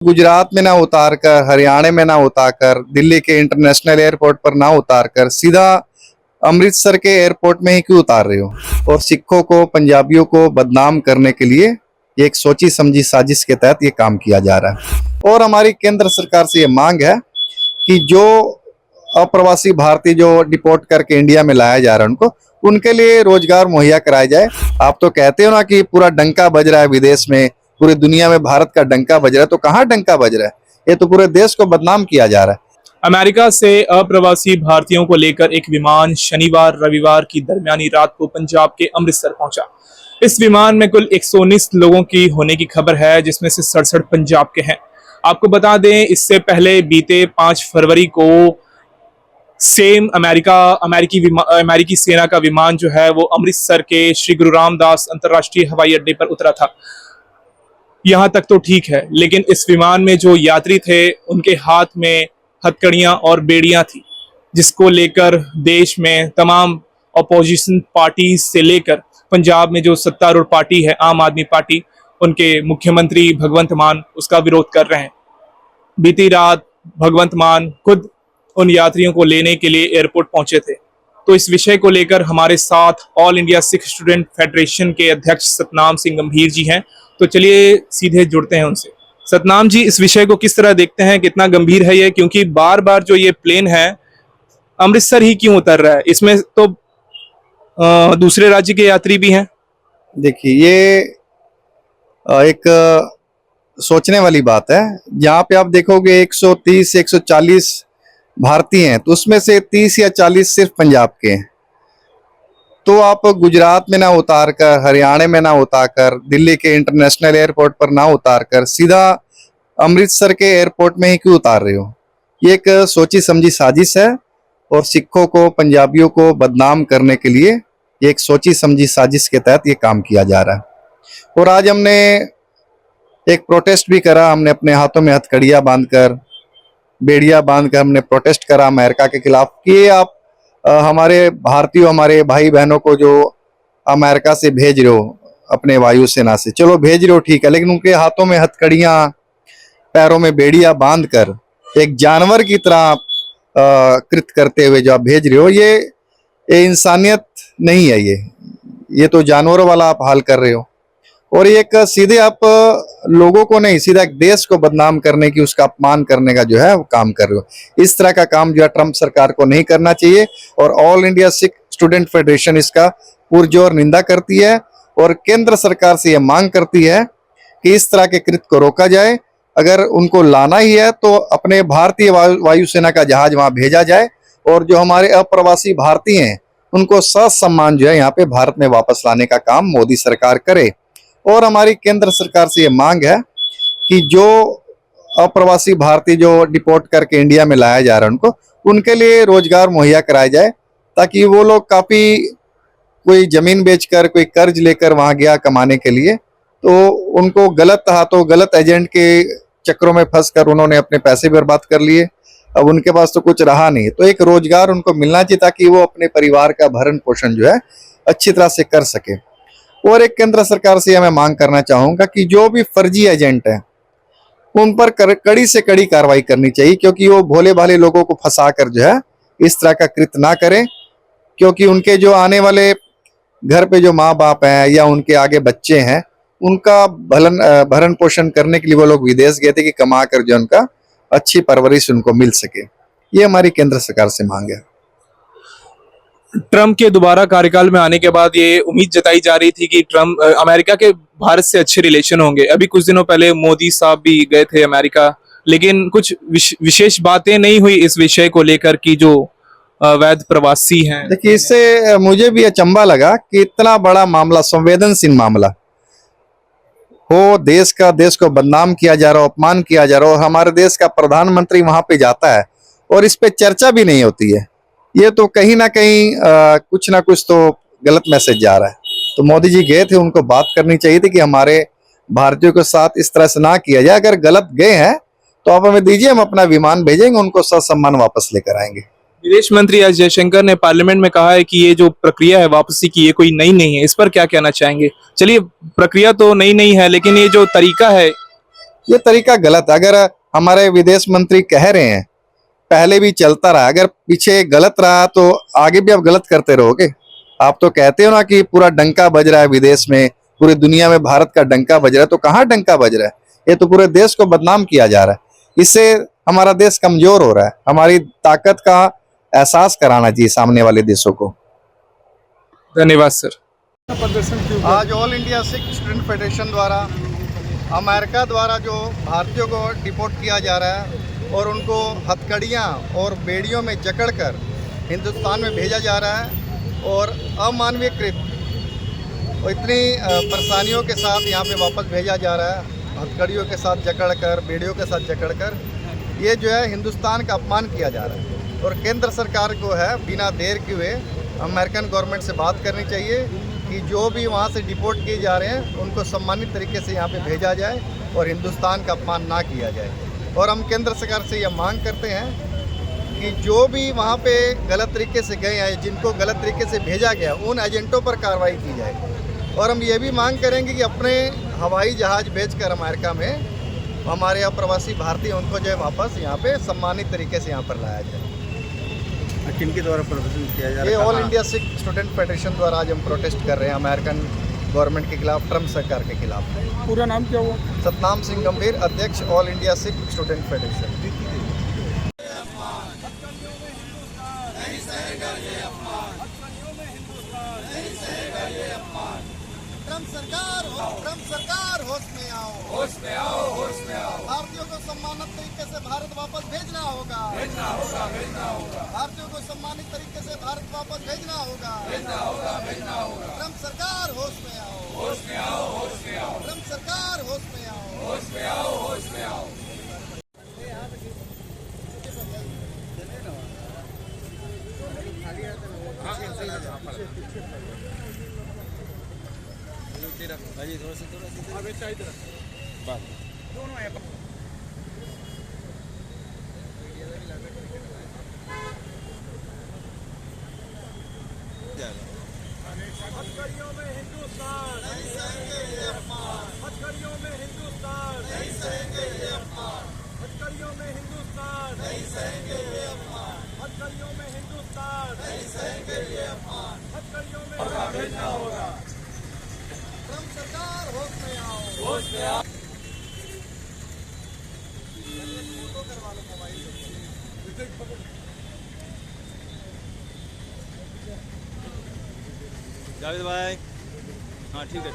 गुजरात में ना उतार कर, हरियाणा में ना उतार कर, दिल्ली के इंटरनेशनल एयरपोर्ट पर ना उतार कर सीधा अमृतसर के एयरपोर्ट में ही क्यों उतार रहे हो? और सिखों को, पंजाबियों को बदनाम करने के लिए ये एक सोची समझी साजिश के तहत ये काम किया जा रहा है। और हमारी केंद्र सरकार से ये मांग है कि जो अप्रवासी भारतीय जो डिपोर्ट करके इंडिया में लाया जा रहा है उनके लिए रोजगार मुहैया कराया जाए। आप तो कहते हो ना कि पूरा डंका बज रहा है विदेश में, पूरी दुनिया में भारत का डंका बज रहा है, तो कहाँ डंका बज रहा है? ये तो पूरे देश को बदनाम किया जा रहा है। अमेरिका से अप्रवासी भारतीयों को लेकर एक विमान शनिवार रविवार की दरमियानी रात को पंजाब के अमृतसर पहुंचा। इस विमान में कुल 119 लोगों की होने की खबर है, जिसमें से 67 पंजाब के हैं। आपको बता दें, इससे पहले बीते 5 फरवरी को सेम अमेरिकी सेना का विमान जो है वो अमृतसर के श्री गुरु रामदास अंतर्राष्ट्रीय हवाई अड्डे पर उतरा था। यहाँ तक तो ठीक है, लेकिन इस विमान में जो यात्री थे उनके हाथ में हथकड़ियां और बेड़ियां थी, जिसको लेकर देश में तमाम अपोजिशन पार्टी से लेकर पंजाब में जो सत्तारूढ़ पार्टी है आम आदमी पार्टी, उनके मुख्यमंत्री भगवंत मान उसका विरोध कर रहे हैं। बीती रात भगवंत मान खुद उन यात्रियों को लेने के लिए एयरपोर्ट पहुंचे थे। तो इस विषय को लेकर हमारे साथ all India Sikh student federation के अध्यक्ष सतनाम सिंह गंभीर जी हैं। तो चलिए सीधे जुड़ते हैं उनसे। सतनाम जी, इस विषय को किस तरह देखते हैं, कितना गंभीर है ये? क्योंकि बार बार जो ये प्लेन है अमृतसर ही क्यों उतर रहा है? इसमें तो दूसरे राज्य के यात्री भी हैं। देखिए, ये एक सोचने वाली बात है। जहाँ पे आप देखोगे 130 140 भारतीय हैं, तो उसमें से 30 या 40 सिर्फ पंजाब के हैं। तो आप गुजरात में ना उतार कर, हरियाणा में ना उतार कर, दिल्ली के इंटरनेशनल एयरपोर्ट पर ना उतार कर सीधा अमृतसर के एयरपोर्ट में ही क्यों उतार रहे हो? ये एक सोची समझी साजिश है और सिखों को, पंजाबियों को बदनाम करने के लिए ये एक सोची समझी साजिश के तहत ये काम किया जा रहा है। और आज हमने एक प्रोटेस्ट भी करा। हमने अपने हाथों में हथकड़ियाँ बांधकर, बेड़ियाँ बांधकर हमने प्रोटेस्ट करा अमेरिका के खिलाफ कि आप हमारे भारतीयों, हमारे भाई बहनों को जो अमेरिका से भेज रहे हो अपने वायुसेना से, चलो भेज रहे हो ठीक है, लेकिन उनके हाथों में हथकड़ियाँ, पैरों में बेड़ियाँ बांधकर एक जानवर की तरह कृत करते हुए जो आप भेज रहे हो, ये इंसानियत नहीं है। ये तो जानवरों वाला आप हाल कर रहे हो। और ये एक सीधे आप लोगों को नहीं, सीधा एक देश को बदनाम करने की, उसका अपमान करने का जो है वो काम कर रहे हो। इस तरह का काम जो है ट्रंप सरकार को नहीं करना चाहिए। और all India Sikh student federation इसका पुरजोर निंदा करती है और केंद्र सरकार से यह मांग करती है कि इस तरह के कृत्य को रोका जाए। अगर उनको लाना ही है तो अपने भारतीय वायुसेना का जहाज वहां भेजा जाए और जो हमारे अप्रवासी भारतीय हैं उनको ससम्मान जो है यहाँ पे भारत में वापस लाने का काम मोदी सरकार करे। और हमारी केंद्र सरकार से ये मांग है कि जो अप्रवासी भारतीय जो डिपोर्ट करके इंडिया में लाया जा रहा है उनके लिए रोजगार मुहैया कराया जाए, ताकि वो लोग काफी कोई जमीन बेचकर, कोई कर्ज लेकर वहां गया कमाने के लिए, तो उनको गलत हाथों, गलत एजेंट के चक्रों में फंसकर उन्होंने अपने पैसे बर्बाद कर लिए। अब उनके पास तो कुछ रहा नहीं, तो एक रोजगार उनको मिलना चाहिए ताकि वो अपने परिवार का भरण पोषण जो है अच्छी तरह से कर सके। और एक केंद्र सरकार से मैं मांग करना चाहूंगा कि जो भी फर्जी एजेंट हैं उन पर कड़ी से कड़ी कार्रवाई करनी चाहिए, क्योंकि वो भोले भाले लोगों को फंसाकर जो है इस तरह का कृत्य ना करें। क्योंकि उनके जो आने वाले घर पे जो माँ बाप हैं या उनके आगे बच्चे हैं, उनका भरण पोषण करने के लिए वो लोग विदेश गए थे कि कमा कर जो उनका अच्छी परवरिश उनको मिल सके। ये हमारी केंद्र सरकार से मांग है। ट्रंप के दोबारा कार्यकाल में आने के बाद ये उम्मीद जताई जा रही थी कि ट्रंप, अमेरिका के भारत से अच्छे रिलेशन होंगे। अभी कुछ दिनों पहले मोदी साहब भी गए थे अमेरिका, लेकिन कुछ विशेष बातें नहीं हुई इस विषय को लेकर कि जो अवैध प्रवासी हैं। देखिए, इससे मुझे भी अचंभा लगा कि इतना बड़ा मामला, संवेदनशील मामला हो, देश को बदनाम किया जा रहा हो, अपमान किया जा रहा हो, हमारे देश का प्रधानमंत्री वहां पे जाता है और इस पे चर्चा भी नहीं होती है। ये तो कहीं ना कहीं कुछ ना कुछ तो गलत मैसेज जा रहा है। तो मोदी जी गए थे, उनको बात करनी चाहिए थी कि हमारे भारतीयों के साथ इस तरह से ना किया जाए। अगर गलत गए हैं तो आप हमें दीजिए, हम अपना विमान भेजेंगे, उनको ससम्मान वापस लेकर आएंगे। विदेश मंत्री एस जयशंकर ने पार्लियामेंट में कहा है कि ये जो प्रक्रिया है वापसी की, ये कोई नई नहीं है। इस पर क्या कहना चाहेंगे? चलिए, प्रक्रिया तो नई नहीं है, लेकिन ये जो तरीका है ये तरीका गलत है। अगर हमारे विदेश मंत्री कह रहे हैं, पहले भी चलता रहा, अगर पीछे गलत रहा तो आगे भी आप गलत करते रहोगे। आप तो कहते हो ना कि पूरा डंका बज रहा है विदेश में, पूरी दुनिया में भारत का डंका बज रहा है, तो कहाँ डंका बज रहा है? ये तो पूरे देश को बदनाम किया जा रहा है। इससे हमारा देश कमजोर हो रहा है। हमारी ताकत का एहसास कराना चाहिए सामने वाले देशों को। धन्यवाद सर। आज all India Sikh student federation द्वारा अमेरिका द्वारा जो भारतीयों को डिपोर्ट किया जा रहा है और उनको हथकड़ियाँ और बेड़ियों में जकड़कर हिंदुस्तान में भेजा जा रहा है और अमानवीयकृत और इतनी परेशानियों के साथ यहाँ पे वापस भेजा जा रहा है, हथकड़ियों के साथ जकड़कर, बेड़ियों के साथ जकड़कर, ये जो है हिंदुस्तान का अपमान किया जा रहा है। और केंद्र सरकार को है बिना देर किए अमेरिकन गवर्नमेंट से बात करनी चाहिए कि जो भी वहाँ से डिपोर्ट किए जा रहे हैं उनको सम्मानित तरीके से यहाँ पे भेजा जाए और हिंदुस्तान का अपमान ना किया जाए। और हम केंद्र सरकार से यह मांग करते हैं कि जो भी वहाँ पे गलत तरीके से गए हैं, जिनको गलत तरीके से भेजा गया, उन एजेंटों पर कार्रवाई की जाए। और हम ये भी मांग करेंगे कि अपने हवाई जहाज़ भेजकर अमेरिका में हमारे यहाँ प्रवासी भारतीय उनको जो है वापस यहाँ पे सम्मानित तरीके से यहाँ पर लाया जाए। किनके द्वारा प्रदर्शन किया जा रहा है? ये all India Sikh student federation द्वारा आज हम प्रोटेस्ट कर रहे हैं अमेरिकन गवर्नमेंट के खिलाफ, ट्रम्प सरकार के खिलाफ। पूरा नाम क्या हुआ? सतनाम सिंह गंभीर, अध्यक्ष all India Sikh student federation. Trump सरकार होश में आओ, होश में आओ, होश में आओ। भारतीयों को सम्मानित तरीके से भारत वापस भेजना होगा, भेजना होगा, भेजना होगा। भारतीयों को सम्मानित तरीके से भारत वापस भेजना होगा, भेजना होगा, भेजना होगा। ट्रम्प सरकार होश में आओ, होश में आओ, होश में आओ। ट्रम्प सरकार होश में आओ, होश में आओ, होश में आओ। हथकड़ियों में हिंदुस्तान नहीं सहेंगे ये अपमान, हथकड़ियों में हिंदुस्तान नहीं सहेंगे ये अपमान, हथकड़ियों में हिंदुस्तान नहीं सहेंगे ये अपमान, हथकड़ियों में हिंदुस्तान नहीं सहेंगे ये अपमान, हथकड़ियों में भेजना होगा। ट्रम्प सरकार होश में आओ, होश में आओ। करवा लो मोबाइल जावेद भाई, हाँ ठीक है।